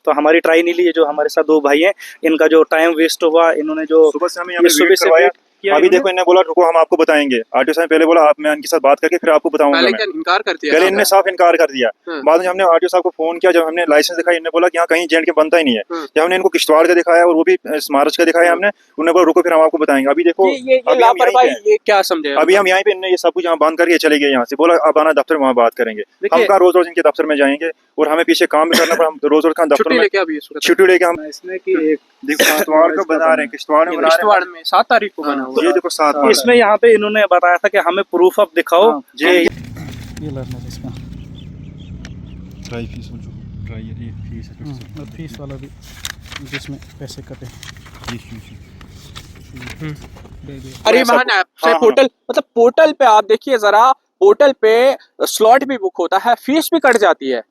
तो हमारी ट्राई नहीं ली है। जो हमारे साथ दो भाई हैं, इनका जो टाइम वेस्ट हुआ, इन्होंने जो सुबह से हमें यहाँ पे सुबह वेट से करवाया। वेट किया, अभी देखो इन्होंने बोला रुको हम आपको बताएंगे। आरटीओ साहब पहले बोला आप मैं इनके साथ बात करके फिर आपको बताऊंगा। पहले मैं क्या इनकार कर दिया? पहले इनने साफ इनकार कर दिया। हाँ। बाद में हमने आरटीओ साहब को फोन किया, जब हमने लाइसेंस दिखाया इन्होंने बोला कि यहाँ कहीं जेंट के बनता ही नहीं है। हाँ। जब हमने इनको किश्तवाड़ का दिखाया और वो भी महाराष्ट्र का दिखाया हमने, उन्होंने बोला रुको फिर हम आपको बताएंगे। अभी देखो ये अभी हम लापरवाही यहीं पे ये क्या समझे? अभी हम यहीं पे इनने ये सब कुछ यहाँ बंद करके चले गए यहाँ से। बोला अब आना दफ्तर में वहाँ बात करेंगे। हम देखिए, कहाँ रोज रोज इनके दफ्तर में जाएंगे और हमें पीछे काम भी करना पड़ा। हम रोज रोज कहाँ दफ्तर छुट्टी में लेके अभी इस वक्त छुट्टी लेके हम इसमें कि एक किश्तवाड़ का बना रहे हैं, किश्तवाड़ में बना रहे किश्तवाड़ में 7 तारीख को बना हैं। हुआ ये देखो साथ में इसमें यहाँ पे इन्होंने बताया था कि हमें प्रूफ ऑफ दिखाओ। जी ये लर्नर इसका ट्राई फीस ट्राई फीस है और फीस वाला भी जिसमें पैसे कटे। अरे महान ऐप है हाँ, पोर्टल, मतलब पोर्टल पे आप देखिए जरा, पोर्टल पे स्लॉट भी बुक होता है, फीस भी कट जाती है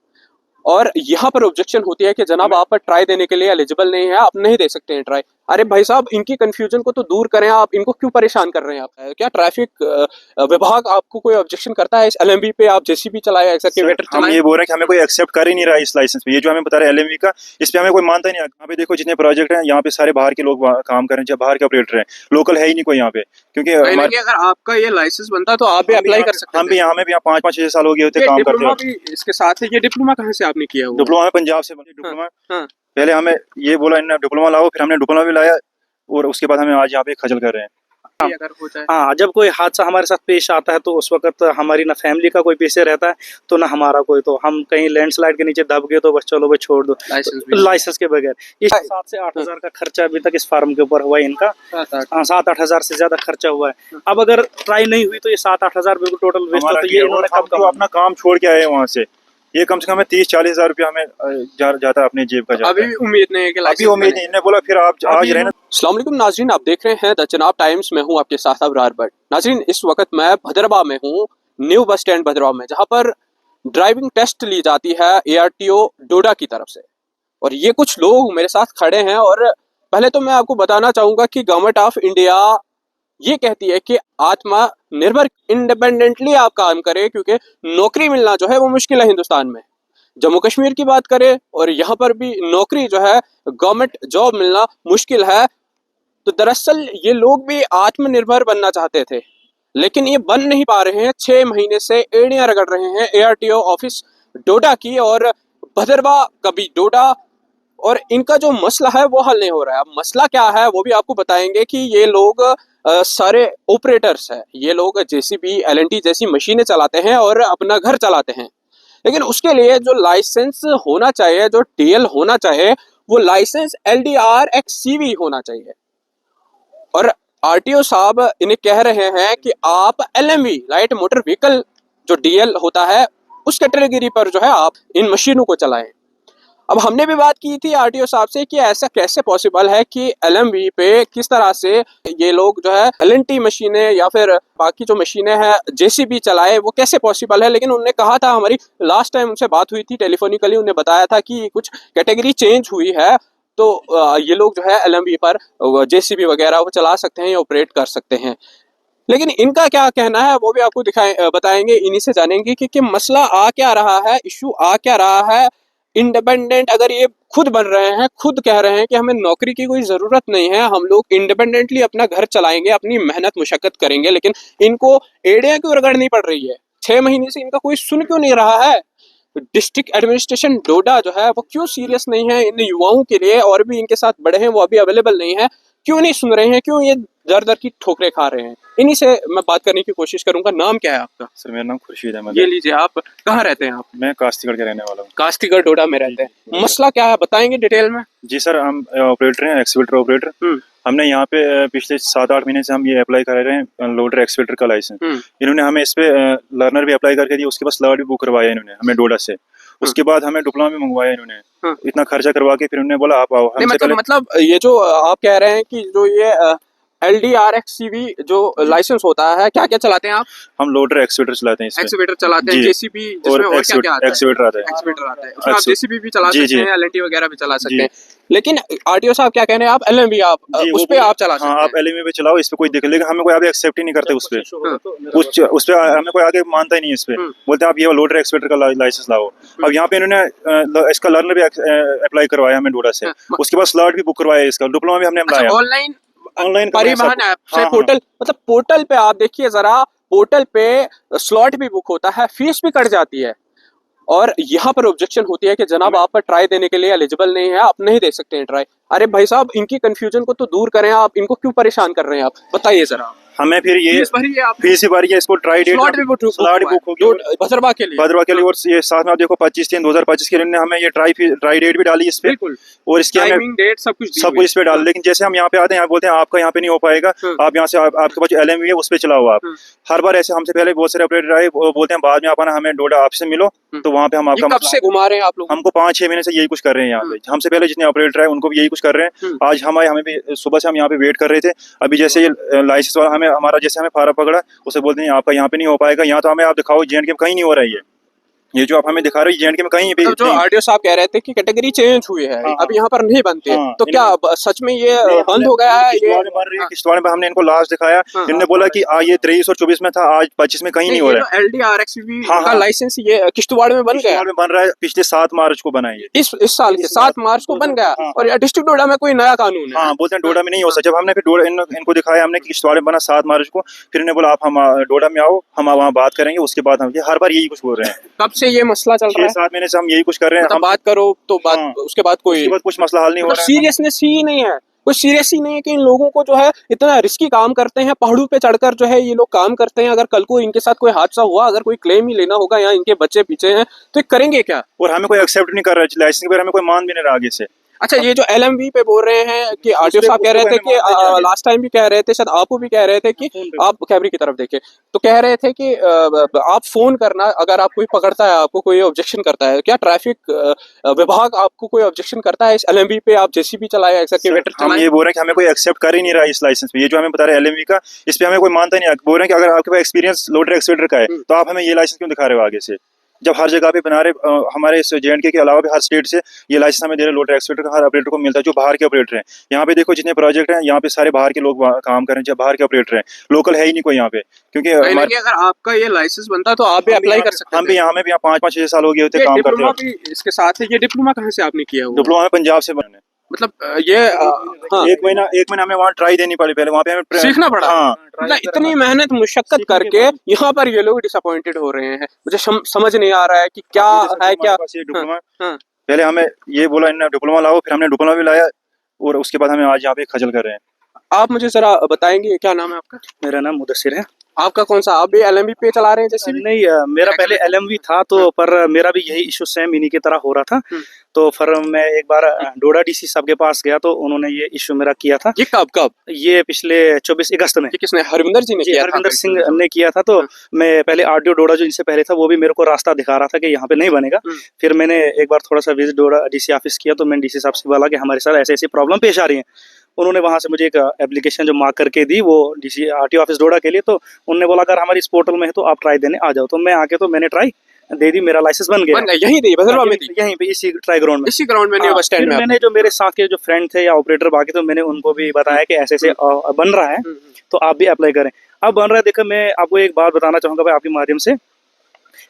और यहाँ पर ऑब्जेक्शन होती है कि जनाब आप ट्राई देने के लिए एलिजिबल नहीं है, आप नहीं दे सकते हैं ट्राई। अरे भाई साहब इनकी कंफ्यूजन को तो दूर करें, आप इनको क्यों परेशान कर रहे हैं? आप क्या ट्रैफिक विभाग आपको कोई ऑब्जेक्शन करता है इस एलएमवी पे? आप जेसीबी चलाए, एक्सकैवेटर हम चलाए, ये बोल रहे हैं कि हमें कोई एक्सेप्ट कर ही नहीं रहा है इस लाइसेंस पे। ये जो हमें बता रहे हैं एलएमवी का, इस पे हमें कोई मानता ही नहीं है। यहाँ पे देखो जितने प्रोजेक्ट हैं यहाँ पे सारे बाहर के लोग काम कर रहे हैं, बाहर के ऑपरेटर हैं, लोकल है ही नहीं कोई यहाँ पे। क्योंकि अगर आपका ये लाइसेंस बनता तो आप भी अप्लाई कर सकते हम भी यहाँ में भी 5-5-6 साल हो गए होते काम करते डिप्लोमा हैं। भी इसके साथ है। ये डिप्लोमा कहाँ से आपने किया हुआ? डिप्लोमा हमें पंजाब से बनी डिप्लोमा। हाँ। पहले हमें ये बोला इन्होंने डिप्लोमा लाओ, फिर हमने डिप्लोमा भी लाया और उसके बाद हमें आज यहाँ पे खजल कर रहे हैं। अगर हो जाए हाँ, जब कोई हादसा हमारे साथ पेश आता है तो उस वक्त हमारी ना फैमिली का कोई पीछे रहता है तो ना हमारा कोई। तो हम कहीं लैंडस्लाइड के नीचे दब गए तो बस चलो भाई छोड़ दो लाइसेंस के बगैर। इस 7 से 8 हजार का खर्चा अभी तक इस फार्म के ऊपर हुआ है इनका। 7-8 हजार से ज्यादा खर्चा हुआ है। अब अगर ट्राई नहीं हुई तो ये 7-8 हजार बिल्कुल टोटल वेस्ट होता है। ये इन्होंने हम तो अपना काम छोड़ के आए वहाँ से, ये कम से कम 30-40 हजार रुपया हमें जाता है अपने जेब का जाता अभी भी उम्मीद नहीं है कि अभी उम्मीद नहीं। इन्होंने बोला फिर आप आज रहना। अस्सलाम वालेकुम नाजरीन, आप देख रहे हैं द चनाब टाइम्स में हूं आपके साथ अबरार भट्ट। नाजरीन इस वक्त मैं भद्रवाह में हूं, न्यू बस स्टैंड भद्रवाह में, जहां पर ड्राइविंग टेस्ट ली जाती है एआरटीओ डोडा की तरफ से। और ये कुछ लोग मेरे साथ खड़े हैं और पहले तो मैं आपको बताना चाहूंगा कि गवर्नमेंट ऑफ इंडिया ये कहती है कि आत्मनिर्भर इंडिपेंडेंटली आप काम करें, क्योंकि नौकरी मिलना जो है वो मुश्किल है हिंदुस्तान में। जम्मू कश्मीर की बात करें और यहाँ पर भी नौकरी जो है गवर्नमेंट जॉब मिलना मुश्किल है। तो दरअसल ये लोग भी आत्मनिर्भर बनना चाहते थे, लेकिन ये बन नहीं पा रहे हैं। 6 महीने से एड़ियां रगड़ रहे हैं एआरटीओ ऑफिस डोडा की और भद्रवाह कभी डोडा, और इनका जो मसला है वो हल नहीं हो रहा है। अब मसला क्या है वो भी आपको बताएंगे कि ये लोग सारे ऑपरेटर्स हैं, ये लोग जेसीबी एलएनटी जैसी मशीनें चलाते हैं और अपना घर चलाते हैं, लेकिन उसके लिए जो लाइसेंस होना चाहिए, जो टीएल होना चाहिए, वो लाइसेंस एलडीआर एक्ससीवी होना चाहिए। और आरटीओ साहब इन्हें कह रहे हैं कि आप एलएमवी लाइट मोटर व्हीकल जो डीएल होता है उस कैटेगरी पर जो है आप इन मशीनों को चलाएं। अब हमने भी बात की थी आरटीओ साहब से कि ऐसा कैसे पॉसिबल है कि एलएमवी पे किस तरह से ये लोग जो है एलएनटी मशीनें या फिर बाकी जो मशीनें हैं जेसीबी चलाए, वो कैसे पॉसिबल है। लेकिन उन्होंने कहा था, हमारी लास्ट टाइम उनसे बात हुई थी टेलीफोनिकली, उन्हें बताया था कि कुछ कैटेगरी चेंज हुई है तो ये लोग जो है एलएमवी पर जेसीबी वगैरह वो चला सकते हैं या ऑपरेट कर सकते हैं। लेकिन इनका क्या कहना है वो भी आपको बताएंगे, इन्हीं से जानेंगे कि मसला आ क्या रहा है, इशू आ क्या रहा है। इंडिपेंडेंट अगर ये खुद बन रहे हैं, खुद कह रहे हैं कि हमें नौकरी की कोई ज़रूरत नहीं है, हम लोग इंडिपेंडेंटली अपना घर चलाएंगे, अपनी मेहनत मुशक्कत करेंगे, लेकिन इनको एड़ियां क्यों रगड़नी पड़ रही है? 6 महीने से इनका कोई सुन क्यों नहीं रहा है? डिस्ट्रिक्ट एडमिनिस्ट्रेशन डोडा जो है वो क्यों सीरियस नहीं है इन युवाओं के लिए? और भी इनके साथ बड़े हैं वो अभी अवेलेबल नहीं है, क्यों नहीं सुन रहे हैं? क्यों ये दर दर की ठोकरें खा रहे हैं? इन्हीं से मैं बात करने की कोशिश करूंगा। नाम क्या है आपका? सर मेरा नाम खुर्शीद अहमद ये है। लीजिए, आप कहाँ रहते हैं? आप? मैं कास्तीगढ़ के रहने वाला हूँ। कास्तीगढ़ डोडा में रहते हैं। मसला क्या है बताएंगे डिटेल में? जी सर, हम ऑपरेटर हैं, एक्सवेटर ऑपरेटर। हमने यहाँ पे पिछले 7-8 महीने से हम ये अप्लाई कर रहे हैं लोडर एक्सवेटर का लाइसेंस। इन्होंने हमें इस पे लर्नर भी अप्लाई करके दिया, उसके बाद स्लॉट भी बुक करवाया इन्होंने हमें डोडा से। उसके बाद हमें डिप्लोमा भी मंगवाया इन्होंने। इतना खर्चा करवा के फिर उन्होंने बोला आप आओ। मतलब ये जो आप कह रहे हैं कि जो ये LDRXCV जो लाइसेंस होता है, क्या क्या चलाते हैं आप? हम लोडर एक्सवेटर चलाते हैं इसमें। एक्सीवेटर चलाते हैं, जी। जेसीबी, जिसमें और क्या क्या आता है? एक्सवेटर आता है। एक्सीवेटर आता है, उसमें आप एक्स- जेसीबी भी चला जी, सकते जी। हैं, LNT वगैरह भी चला सकते जी। हैं। लेकिन आरटीओ साहब क्या कह रहे हैं, आप LMV आप जी, उस वो पे बोले- आप चला हाँ, सकते आप हैं। एलएमवी पे चलाओ, इस पे कोई दिक्कत, लेकिन हमें कोई आगे एक्सेप्ट ही नहीं करते उस पे। उस पे हमें कोई आगे मानता ही नहीं है इस पे। बोलते हैं आप ये लोडर एक्सवेटर का लाइसेंस लाओ। अब यहाँ पे इन्होंने इसका लर्नर भी अप्लाई करवाया हमें डोडा से। हाँ। उसके बाद स्लॉट भी बुक करवाया, इसका डिप्लोमा भी हमने अच्छा, लाया। ऑनलाइन ऑनलाइन परिवहन ऐप से हाँ, हाँ। पोर्टल, मतलब पोर्टल पे आप देखिए जरा, पोर्टल पे स्लॉट भी बुक होता है, फीस भी कट जाती है, और यहाँ पर ऑब्जेक्शन होती है कि जनाब आप ट्राई देने के लिए एलिजिबल नहीं है, आप नहीं दे सकते हैं ट्राई। अरे भाई साहब, इनकी कंफ्यूजन को तो दूर करें, आप इनको क्यों परेशान कर रहे हैं? आप बताइए जरा। हमें फिर ये फीस भरी है आप, फीस ही भरी है, इसको ट्राई डेट स्लॉट भी बुक स्लॉट बुक हो गया भद्रवा के लिए। भद्रवा के लिए। और ये साथ में आप देखो 25/3/2025 के लिए हमें ये ट्राई डेट भी डाली इस पे, बिल्कुल, और इसके हमें टाइमिंग डेट सब कुछ दी सब हुई कुछ इस पे है। डाल। लेकिन जैसे हम यहाँ पे आते हैं, यहाँ बोलते हैं आपका यहाँ पे नहीं हो पाएगा, आप यहाँ से आपके पास LMV है उस पे चलाओ आप। हर बार ऐसे हमसे पहले बहुत सारे ऑपरेटर आए, वो बोलते हैं बाद में आप आना, हमें डोडा आपसे मिलो, तो वहाँ पे हम ये आपका कब से घुमा रहे हैं आप लोग? हमको 5-6 महीने से यही कुछ कर रहे हैं यहाँ पे। हमसे पहले जितने ऑपरेटर आए उनको भी यही कुछ कर रहे हैं। आज हमें भी सुबह से हम यहाँ पे वेट कर रहे थे। अभी जैसे ये लाइसेंस वाला हमें हमारा जैसे हमें फारा पकड़ा, उसे बोलते हैं आपका यहाँ पे नहीं हो पाएगा, यहाँ तो हमें आप दिखाओ JNK में कहीं नहीं हो रहा है ये जो आप हमें दिखा रहे हो JNK में कहीं भी मतलब जो नहीं। आरटीओ साहब कह रहे थे कि कैटेगरी चेंज हुई है, हाँ, अब यहाँ पर नहीं बनते, हाँ, तो क्या सच में ये बंद हो गया है? किश्तवाड़ में बन रही है, किश्तवाड़ में हमने इनको लास्ट दिखाया, इन्होंने बोला कि ये 23 और 24 में था, आज 25 में कहीं नहीं हो रहा है। LDRXCV हाँ, का हाँ। लाइसेंस ये किश्तवाड़ में बन गया, किश्तवाड़ में बन रहा है, पिछले 7 मार्च को बना है ये। इस साल के 7 मार्च को बन गया, हाँ। और यह डिस्ट्रिक्ट डोडा में कोई नया कानून है। हाँ, बोलते हैं डोडा में नहीं हो सकता। जब हमने फिर डोडा इनको दिखाया हमने कि किश्तवाड़ में बना 7 मार्च को, फिर इन्होंने बोला आप हम डोडा में आओ, हम वहाँ बात करेंगे, उसके बाद हम ये हर बार यही कुछ बोल रहे हैं। कब से ये मसला चल रहा है? 6-7 महीने से हम यही कुछ कर रहे हैं। मतलब हम बात करो तो बात, हाँ। उसके बाद कोई उसके बाद कुछ मसला हल नहीं हो मतलब रहा है। सीरियसनेस ही नहीं है, कोई सीरियस ही नहीं है कि इन लोगों को जो है इतना रिस्की काम करते हैं, पहाड़ों पे चढ़कर जो है ये लोग काम करते हैं, अगर कल को इनके साथ कोई हादसा हुआ, अगर कोई क्लेम ही लेना होगा या इनके बच्चे पीछे हैं, तो ये करेंगे क्या? और हमें कोई एक्सेप्ट नहीं कर रहा है लाइसेंस के बारे में, हमें कोई मान भी नहीं रहा आगे से। अच्छा, ये जो LMV पे बोल रहे हैं कि आरटीओ साहब कह रहे थे कि लास्ट टाइम भी कह रहे थे, शायद आपको भी कह रहे थे कि आप कैमरे की तरफ देखे तो कह रहे थे कि आप फोन करना, अगर आप कोई पकड़ता है, आपको कोई ऑब्जेक्शन करता है, क्या ट्रैफिक विभाग आपको कोई ऑब्जेक्शन करता है इस LMV पे? आप जेसीबी चलाए, एक्सकेवेटर हम चलाए? ये बोल रहे हैं कि हमें कोई एक्सेप्ट कर ही नहीं रहा है इस लाइसेंस पे। ये जो हमें बता रहे हैं LMV का, इस पे हमें कोई मानता नहीं है। बोल रहे हैं कि अगर आपके पास एक्सपीरियंस लोडर एक्सवेटर का है तो आप हमें ये लाइसेंस क्यों दिखा रहे हो आगे से, जब हर जगह पे बना रहे हमारे इस JNK के अलावा भी हर स्टेट से ये लाइसेंस हमें दे रहे लोडर एक्सवेटर का, हर ऑपरेटर को मिलता है जो बाहर के ऑपरेटर हैं। यहाँ पे देखो जितने प्रोजेक्ट हैं यहाँ पे सारे बाहर के लोग काम कर रहे हैं, जब बाहर के ऑपरेटर हैं, लोकल है ही नहीं कोई यहाँ पे। क्योंकि कहीं ना कहीं अगर आपका ये लाइसेंस बनता तो आप भी अप्लाई कर सकते हम भी यहाँ में भी 5-5-6 साल हो गए होते काम करते डिप्लोमा हैं। भी इसके साथ है। ये डिप्लोमा कहाँ से आपने किया हुआ? डिप्लोमा में पंजाब से बने। मतलब ये हाँ, एक महीना हमें वहाँ ट्राई देनी पड़ी, पहले वहाँ पे हमें सीखना पड़ा। हाँ, मतलब इतनी मेहनत मुशक्कत करके यहाँ पर ये लोग डिसअपॉइंटेड हो रहे हैं। मुझे समझ नहीं आ रहा है कि क्या है क्या। डिप्लोमा हाँ। पहले हमें ये बोला इन्होंने डिप्लोमा लाओ, फिर हमने डिप्लोमा भी लाया, और उसके बाद हमें आज यहाँ पे खजल कर रहे हैं। आप मुझे जरा बताएंगे क्या नाम है आपका? मेरा नाम मुदस्सिर है। आपका कौन सा, आप भी LMV पे चला रहे हैं जैसे? नहीं, मेरा पहले LMV था, तो पर मेरा भी यही इशू सेम इन्हीं की तरह हो रहा था। तो फिर मैं एक बार डोडा DC साहब के पास गया, तो उन्होंने ये इशू मेरा किया था। ये कब? ये पिछले 24 अगस्त में। ये किसने, हरविंदर जी ने किया था? हरविंदर सिंह ने किया था। तो मैं पहले RTO डोडा जो इनसे पहले था, वो भी मेरे को रास्ता दिखा रहा था कि यहाँ पे नहीं बनेगा। फिर मैंने एक बार थोड़ा सा विजिट डोडा DC ऑफिस किया, तो मैंने DC साहब से बोला कि हमारे साथ ऐसे ऐसी प्रॉब्लम पेश आ रही है। उन्होंने वहाँ से मुझे एक एप्लीकेशन जो मार्क करके दी, वो DC RTO ऑफिस डोडा के लिए। तो उन्होंने बोला अगर हमारी इस पोर्टल में है तो आप ट्राई देने आ जाओ। तो मैं आके, तो मैंने ट्राई दे दी, मेरा लाइसेंस बन गया। यही दी भद्रवा में? यहीं पे इसी ट्राई ग्राउंड में, इसी ग्राउंड में न्यू बस स्टैंड में? मैंने जो मेरे साथ के जो फ्रेंड थे या ऑपरेटर बाकी, तो मैंने उनको भी बताया कि ऐसे ऐसे बन रहा है, तो आप भी अप्लाई करें। अब बन रहा है, देखो मैं आपको एक बात बताना चाहूंगा भाई आपके माध्यम से,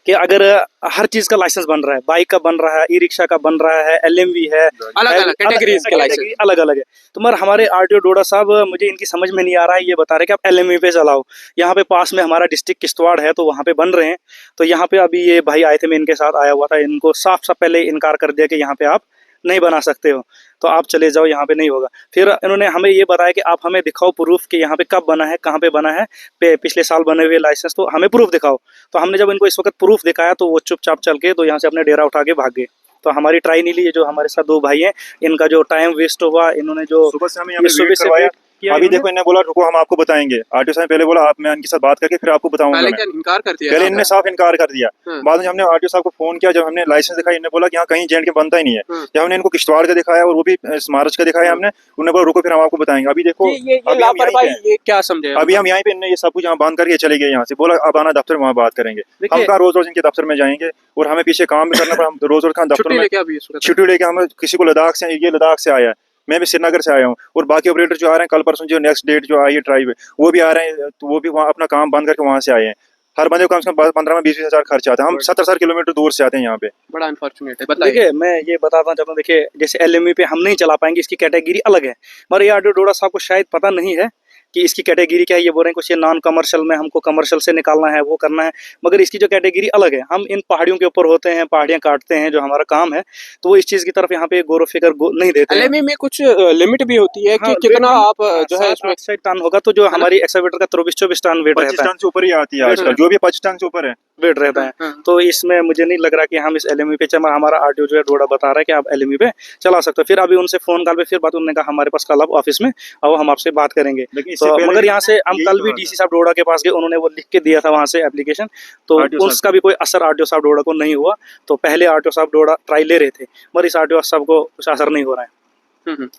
कि अगर हर चीज का लाइसेंस बन रहा है, बाइक का बन रहा है, ई-रिक्शा का बन रहा है, LMV है, अलग-अलग कैटेगरीज के लाइसेंस अलग अलग है। तो मगर हमारे RTO डोडा साहब, मुझे इनकी समझ में नहीं आ रहा है, ये बता रहे कि आप LMV पे चलाओ। यहाँ पे पास में हमारा डिस्ट्रिक्ट किश्तवाड़ है, तो वहाँ पे बन रहे हैं। तो यहाँ पे अभी ये भाई आए थे, मैं इनके साथ आया हुआ था, इनको साफ साफ पहले इनकार कर दिया कि यहाँ पे आप नहीं बना सकते हो, तो आप चले जाओ, यहाँ पे नहीं होगा। फिर इन्होंने हमें ये बताया कि आप हमें दिखाओ प्रूफ कि यहाँ पे कब बना है, कहाँ पे बना है, पिछले साल बने हुए लाइसेंस, तो हमें प्रूफ दिखाओ। तो हमने जब इनको इस वक्त प्रूफ दिखाया, तो वो चुपचाप चल के तो यहाँ से अपने डेरा उठा के भाग गए। तो हमारी ट्राई नहीं ली। जो हमारे साथ 2 भाई हैं, इनका जो टाइम वेस्ट हुआ, इन्होंने जो सुबह से हमें यहाँ पे वेट करवाया, किया अभी देखो इन्होंने बोला रुको हम आपको बताएंगे, आरटीओ साहब ने पहले बोला आप मैं इनके साथ बात करके फिर आपको बताऊंगा। पहले मैं क्या इनकार कर दिया? पहले इन्होंने साफ इनकार कर दिया। हाँ। बाद में हमने आरटीओ साहब को फोन किया, जब हमने लाइसेंस दिखाई इन्होंने बोला कि यहाँ कहीं जेंट के बनता ही नहीं है। हाँ। जब हमने इनको किश्तवाड़ का दिखाया और वो भी महाराज का दिखाया हमने, उन्होंने बोला रुको फिर हम आपको बताएंगे। अभी देखो ये अभी हम लापरवाही यहीं पे ये क्या समझे? अभी हम यहीं पे इन्होंने ये सब कुछ यहाँ बंद करके चले गए यहाँ से, बोला अब आना दफ्तर में वहाँ बात करेंगे। देखिए- हम कहाँ रोज रोज इनके दफ्तर में जाएंगे और हमें पीछे काम भी करना पड़ा। हम रोज रोज कहाँ दफ्तर छुट्टी में लेके अभी इस वक्त? छुट्टी लेके हम किसी को लद्दाख से, ये लद्दाख से आया है, मैं भी श्रीनगर से आया हूँ और बाकी ऑपरेटर जो आ रहे हैं कल परसों जो नेक्स्ट डेट जो आई है ट्राइब है वो भी आ रहे हैं, तो वो भी वहाँ अपना काम बंद करके वहाँ से आए हैं। हर बंदे को कम से कम 15 में 20 हज़ार खर्च आता है। हम 70 किलोमीटर दूर से आते हैं यहाँ पे। बड़ा अनफॉर्चुनेट है, बताइए। देखिए मैं ये बताना चाहता हूँ, देखिए जैसे एलएमवी पे हम नहीं चला पाएंगे, इसकी कैटेगरी अलग है। मगर ये आरटीओ डोडा साहब को शायद पता नहीं है कि इसकी कैटेगरी क्या है। ये बोल रहे हैं कुछ ये नॉन कमर्शियल में हमको कमर्शियल से निकालना है, वो करना है, मगर इसकी जो कैटेगरी अलग है। हम इन पहाड़ियों के ऊपर होते हैं, पहाड़ियाँ काटते हैं, जो हमारा काम है, तो वो इस चीज़ की तरफ यहाँ पे गौर फिक्र नहीं देते हैं। एलएमई में कुछ लिमिट भी होती है कि हाँ, कितना वेट आप जो है इसमें 7-8 टन होगा, तो जो हमारी एक्सकावेटर का 24-24 टन वेट 25 रहता है, टन से ऊपर ही आती है आजकल, जो भी 25 टन से ऊपर है। वेट रहता है। हाँ। तो इसमें मुझे नहीं लग रहा कि हम इस एलएमवी पे चला। हमारा आरटीओ जो है डोडा बता रहा है कि आप एलएमवी पे चला सकते हो। फिर अभी उनसे फोन कॉल पे फिर बात, उन्होंने कहा हमारे पास कल आप ऑफिस में और हम आपसे बात करेंगे। लेकिन इससे तो पहले मगर यहाँ से हम यही कल तो भी बात डीसी साहब डोडा के पास गए, उन्होंने वो लिख के दिया था वहाँ से एप्लीकेशन, तो RTO साहब उसका भी कोई असर आरटीओ साहब डोडा को नहीं हुआ। तो पहले आरटीओ साहब डोडा ट्राई ले रहे थे, मगर इस आरटीओ साहब को कुछ असर नहीं हो रहा है।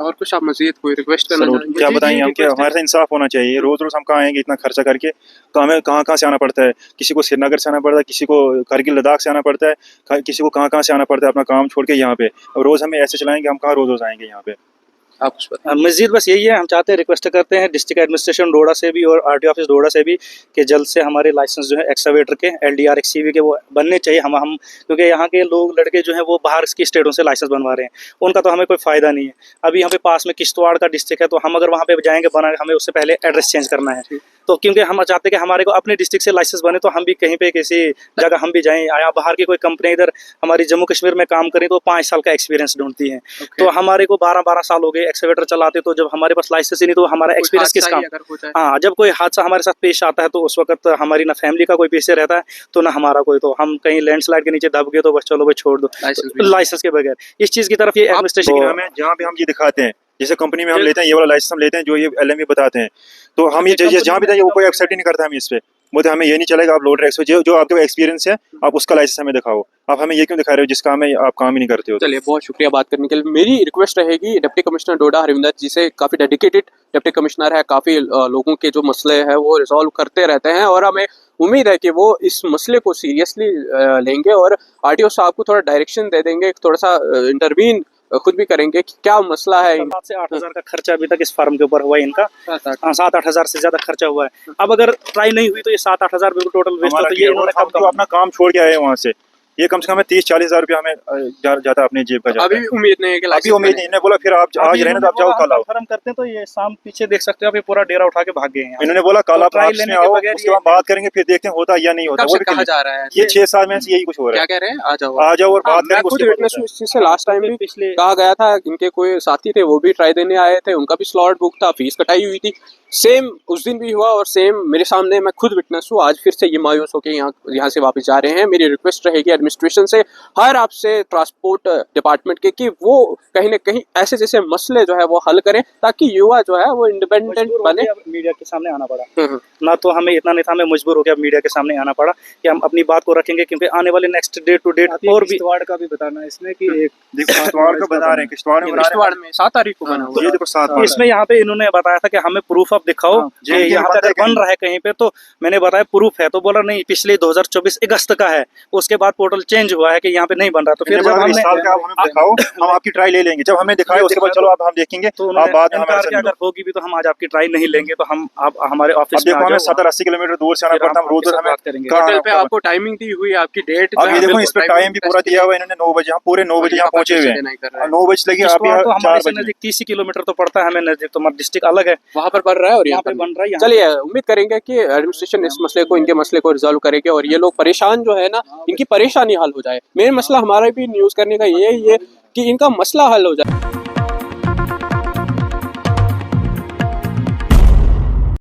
और कुछ आप मजीद कोई रिक्वेस्ट करना सर चाहेंगे? क्या जी, बताएंगे जी, हम कि request है। हमारे साथ इंसाफ होना चाहिए। रोज रोज हम कहाँ आएंगे इतना खर्चा करके, तो हमें कहाँ कहाँ से आना पड़ता है। किसी को श्रीनगर से आना पड़ता है, किसी को करगिल लद्दाख से आना पड़ता है, किसी को कहाँ कहाँ से आना पड़ता है अपना काम छोड़ के यहाँ पे। और रोज हमें ऐसे चलाएंगे, हम कहाँ रोज रोज आएंगे यहाँ पे। आप कुछ बताएं। मस्जिद बस यही है, हम चाहते हैं, रिक्वेस्ट करते हैं डिस्ट्रिक्ट एडमिनिस्ट्रेशन डोडा से भी और आरटीओ ऑफिस डोडा से भी कि जल्द से हमारे लाइसेंस जो है एक्सकावेटर के एलडीआर एक्ससीवी के वो बनने चाहिए। हम क्योंकि यहाँ के लोग लड़के जो हैं वो बाहर की स्टेटों से लाइसेंस बनवा रहे हैं, उनका तो हमें कोई फ़ायदा नहीं है। अभी यहाँ पे पास में किश्तवाड़ का डिस्ट्रिक्ट है, तो हम अगर वहाँ पे जाएंगे बनाने, हमें उससे पहले एड्रेस चेंज करना है। तो क्योंकि हम चाहते हैं कि हमारे को अपने डिस्ट्रिक्ट से लाइसेंस बने, तो हम भी कहीं पे किसी जगह हम भी जाएं। यहाँ बाहर की कोई कंपनी इधर हमारी जम्मू कश्मीर में काम करें तो 5 साल का एक्सपीरियंस ढूंढती है। तो हमारे को 12-12 साल हो गए एक्सकावेटर चलाते, तो जब हमारे पास लाइसेंस ही नहीं तो हमारा एक्सपीरियंस किस काम। हाँ, जब कोई हादसा हमारे साथ पेश आता है तो उस वक्त हमारी ना फैमिली का कोई पीछे रहता है तो ना हमारा कोई, तो हम कहीं लैंडस्लाइड के नीचे दब गए तो बस चलो भाई छोड़ दो लाइसेंस के बगैर। इस चीज़ की तरफ ये एडमिनिस्ट्रेशन हमें जहाँ भी हम ये दिखाते हैं, जैसे कंपनी में हम लेते हैं ये वाला लाइसेंस हम लेते हैं जो ये एलएमवी बताते हैं, तो हम ये जहाँ भी वो कोई एक्सेप्ट ही नहीं करता। हम इस पे बोलते हमें ये नहीं चलेगा, आप लोडर एक्सपर्ट जो आपके एक्सपीरियंस है आप उसका लाइसेंस हमें दिखाओ। आप हमें ये क्यों दिखा रहे हो जिसका हमें आप काम ही नहीं करते हो। चलिए, बहुत शुक्रिया बात करने के लिए। मेरी रिक्वेस्ट रहेगी डिप्टी कमिश्नर डोडा हरविंदर जी से, काफ़ी डेडिकेटेड डिप्टी कमिश्नर है, काफ़ी लोगों के जो मसले हैं वो रिजॉल्व करते रहते हैं और हमें उम्मीद है कि वो इस मसले को सीरियसली लेंगे और आरटीओ साहब को थोड़ा डायरेक्शन दे देंगे, थोड़ा सा इंटरवीन खुद भी करेंगे कि क्या मसला है। 7 से 8 हज़ार का खर्चा अभी तक इस फार्म के ऊपर हुआ है इनका। 7-8 हज़ार से ज्यादा खर्चा हुआ है। अब अगर ट्राई नहीं हुई तो ये 7-8 हज़ार बिल्कुल टोटल वेस्ट होता है। ये इन्होंने हम तो अपना काम छोड़ के आए वहाँ से, ये कम से कम 30-40 हज़ार रुपया हमें जाता है अपने जेब का जाता अभी है। भी उम्मीद नहीं है कि अभी उम्मीद नहीं। इन्होंने बोला फिर आप आज रहने तो आप जाओ कल आओ। कंफर्म करते हैं तो ये शाम पीछे देख सकते हो आप, ये पूरा डेरा उठा के भाग गए हैं। इन्होंने बोला कल तो आप ट्रायल ऑफिस में लेने के आओ, बगैर उसके बाद बात करेंगे फिर देखते हैं होता या नहीं होता। कब वो से भी कहा क्यों? जा रहा है? ये 6 साल में से यही कुछ हो रहा क्या है। कह रहे हैं? आ जाओ आ जाओ और बात मैं करेंगे खुद उसके बाद विटनेस होता हूँ है। इस चीज़ से। लास्ट टाइम भी पिछले कहा गया था, इनके कोई साथी थे वो भी ट्राई देने आए थे, उनका भी स्लॉट बुक था, फीस कटाई हुई थी। सेम उस दिन भी हुआ और सेम मेरे सामने, मैं खुद विटनेस हूँ। आज फिर से ये मायूस होकर यहाँ से वापस जा रहे हैं। मेरी रिक्वेस्ट रहेगी एडमिनिस्ट्रेशन से, हर आपसे ट्रांसपोर्ट डिपार्टमेंट के, कि वो कहीं ना कहीं ऐसे जैसे मसले जो है वो हल करें ताकि युवा जो है वो इंडिपेंडेंट बने। मीडिया के सामने आना पड़ा ना, तो हमें इतना नहीं था, हमें मजबूर होकर मीडिया के सामने आना पड़ा कि हम अपनी बात को रखेंगे, क्योंकि आने वाले नेक्स्ट डे टू डेट और भी किश्तवाड़ का भी बताना है इसमें कि एक किश्तवाड़ का बता रहे हैं, किश्तवाड़ में बना रहे किश्तवाड़ में 7 तारीख को बना हैं। हुआ ये देखो 7 तारीख। इसमें यहाँ पे इन्होंने बताया था कि हमें प्रूफ ऑफ दिखाओ जो यहाँ पे अगर बन रहा है कहीं पे, तो मैंने बताया प्रूफ है, तो बोला नहीं पिछले 2024 अगस्त का है, उसके बाद पोर्टल चेंज हुआ है कि यहाँ पे नहीं बन रहा। तो फिर जब हमने हमें दिखाओ हम आपकी ट्राई ले लेंगे। जब हमने दिखाया उसके बाद चलो अब हम देखेंगे, तो आप बाद में इनकार हमारे किया, अगर होगी भी तो हम आज आपकी ट्राई नहीं लेंगे, तो हम आप हमारे ऑफिस में देखो हमें 70-80 किलोमीटर दूर से आना पड़ता है। हम रोज हमें बात करेंगे। होटल पे आपको टाइमिंग दी हुई है, आपकी डेट। अब ये देखो इस पे टाइम भी पूरा दिया हुआ है इन्होंने, 9 बजे। हम पूरे 9 बजे यहाँ पहुंचे हुए हैं। 9 बजे लगी आप तो हमारे 4 से बजे। नजदीक 30 किलोमीटर तो पड़ता है हमें नजदीक, तो हमारा डिस्ट्रिक्ट अलग है, वहाँ पर बन रहा है और यहाँ यहाँ पे पर बन रहा है। चलिए, उम्मीद करेंगे कि एडमिनिस्ट्रेशन इस मसले को, इनके मसले को रिजॉल्व करेंगे और ये लोग परेशान जो है ना, इनकी परेशानी हल हो जाए। मेन मसला हमारा भी न्यूज़ करने का ये है कि इनका मसला हल हो जाए।